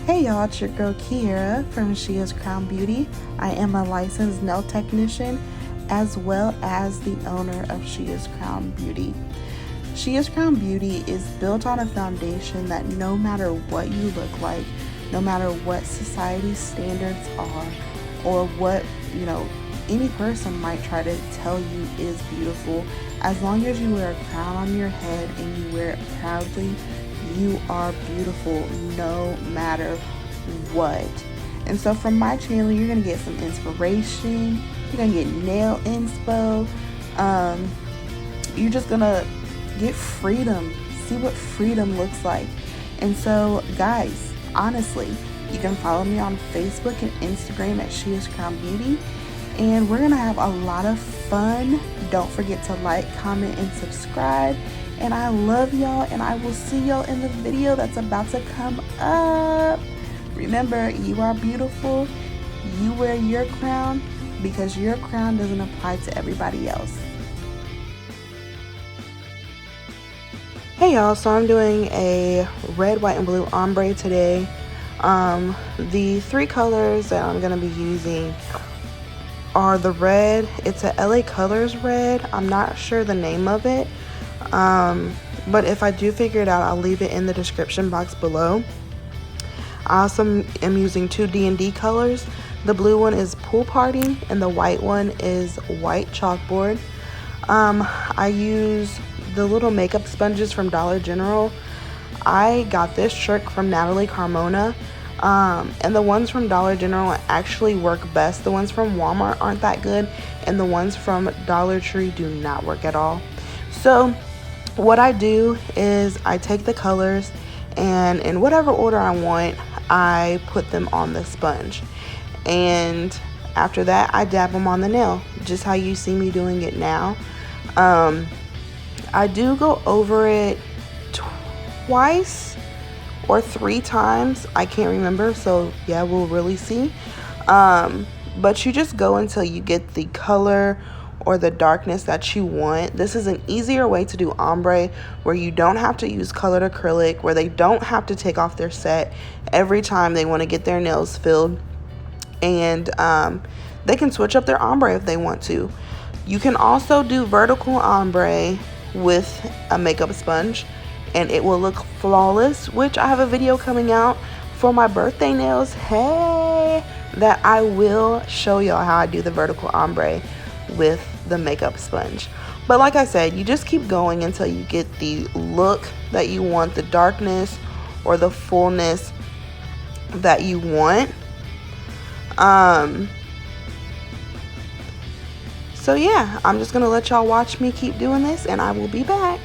Hey y'all, it's your girl Kiera from She Is Crown Beauty. I am a licensed nail technician as well as the owner of She Is Crown Beauty. She Is Crown Beauty is built on a foundation that no matter what you look like, no matter what society's standards are, or what, any person might try to tell you is beautiful, as long as you wear a crown on your head and you wear it proudly, you are beautiful no matter what. And so from my channel, you're going to get some inspiration. You're going to get nail inspo. You're just going to get freedom. See what freedom looks like. And so, guys, honestly, you can follow me on Facebook and Instagram at She Is Crown Beauty. And we're going to have a lot of fun. Don't forget to like, comment, and subscribe. And I love y'all, and I will see y'all in the video that's about to come up. Remember, you are beautiful. You wear your crown because your crown doesn't apply to everybody else. Hey y'all, so I'm doing a red, white, and blue ombre today. The three colors that I'm going to be using are the red. It's a LA Colors red. I'm not sure the name of it. But if I do figure it out, I'll leave it in the description box below. I also am using two D&D colors. The blue one is Pool Party and the white one is White Chalkboard. I use the little makeup sponges from Dollar General. I got this trick from Natalie Carmona. And the ones from Dollar General actually work best. The ones from Walmart aren't that good, and the ones from Dollar Tree do not work at all. So what I do is I take the colors, and in whatever order I want, I put them on the sponge. And after that, I dab them on the nail, just how you see me doing it now. I do go over it twice or three times. I can't remember, so yeah, we'll really see. But you just go until you get the color or the darkness that you want. This is an easier way to do ombre, where you don't have to use colored acrylic, where they don't have to take off their set every time they want to get their nails filled. And they can switch up their ombre if they want to. You can also do vertical ombre with a makeup sponge, and it will look flawless, which I have a video coming out for my birthday nails, hey, that I will show y'all how I do the vertical ombre with the makeup sponge. But like I said, you just keep going until you get the look that you want, the darkness or the fullness that you want. So yeah, I'm just gonna let y'all watch me keep doing this, and I will be back.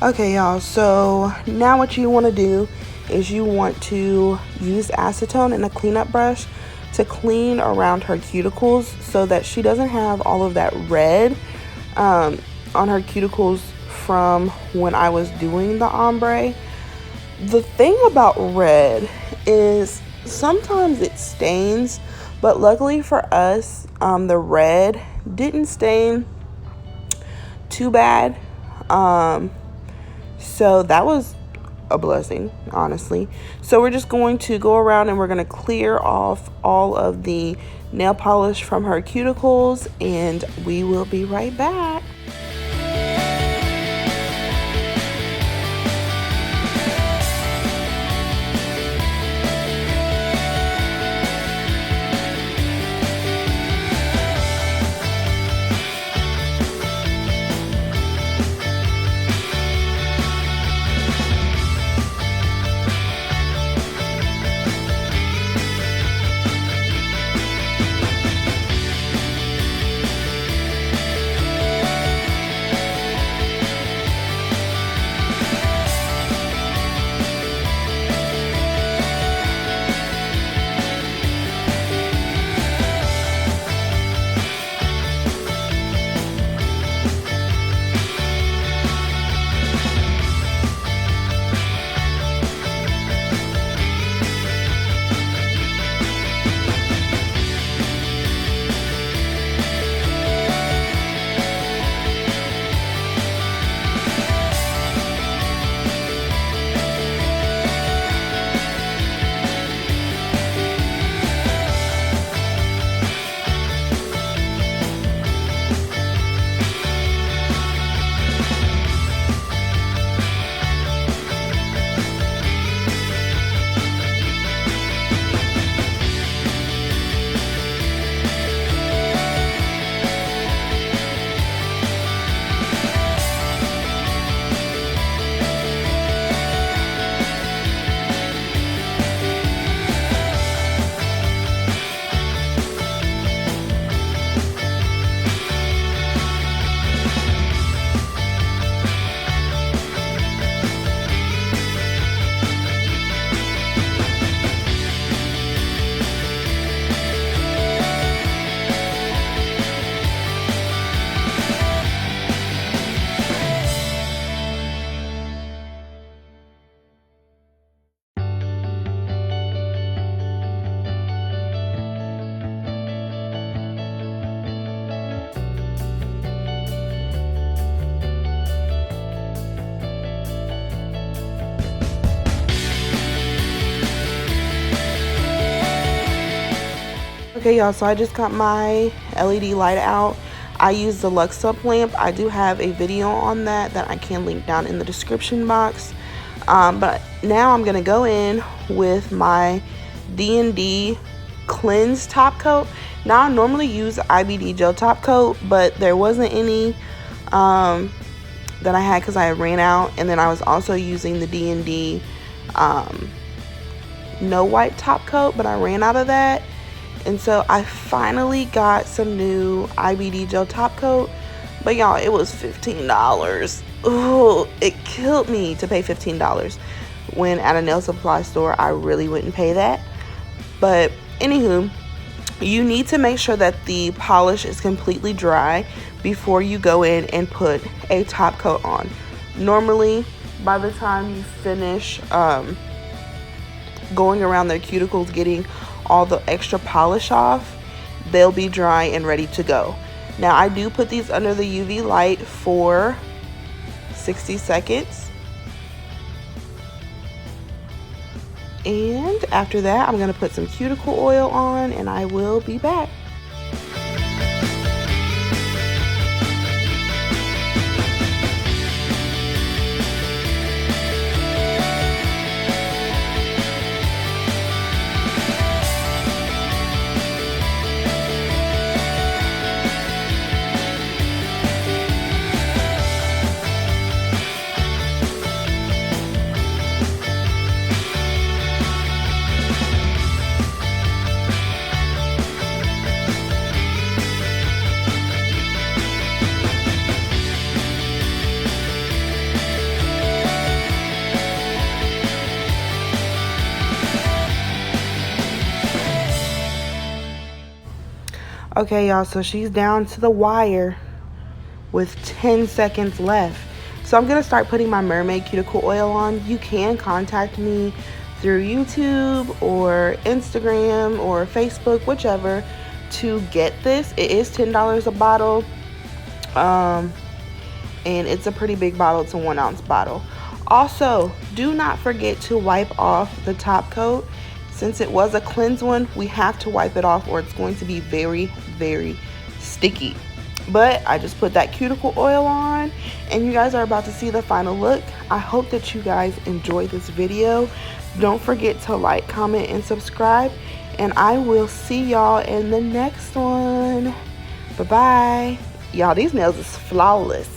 Okay, y'all, so now what you want to do is you want to use acetone and a cleanup brush to clean around her cuticles so that she doesn't have all of that red on her cuticles from when I was doing the ombre. The thing about red is sometimes it stains, but luckily for us, the red didn't stain too bad. So that was a blessing, honestly. So we're just going to go around and we're going to clear off all of the nail polish from her cuticles, and we will be right back. Okay, y'all, so I just got my LED light out. I use the Lux Up lamp. I do have a video on that I can link down in the description box. But now I'm going to go in with my D&D Cleanse top coat. Now, I normally use IBD gel top coat, but there wasn't any that I had because I ran out. And then I was also using the D&D No White top coat, but I ran out of that. And so I finally got some new IBD gel top coat. But y'all, it was $15. Ooh, it killed me to pay $15. When at a nail supply store, I really wouldn't pay that. But anywho, you need to make sure that the polish is completely dry before you go in and put a top coat on. Normally, by the time you finish going around their cuticles, getting all the extra polish off, they'll be dry and ready to go. Now, I do put these under the UV light for 60 seconds. And after that, I'm going to put some cuticle oil on, and I will be back. Okay, y'all, so she's down to the wire with 10 seconds left. So I'm going to start putting my Mermaid cuticle oil on. You can contact me through YouTube or Instagram or Facebook, whichever, to get this. It is $10 a bottle. And it's a pretty big bottle. It's a 1 ounce bottle. Also, do not forget to wipe off the top coat. Since it was a cleanse one, we have to wipe it off or it's going to be very, very sticky. But I just put that cuticle oil on and you guys are about to see the final look. I hope that you guys enjoyed this video. Don't forget to like, comment, and subscribe. And I will see y'all in the next one. Bye-bye. Y'all, these nails is flawless.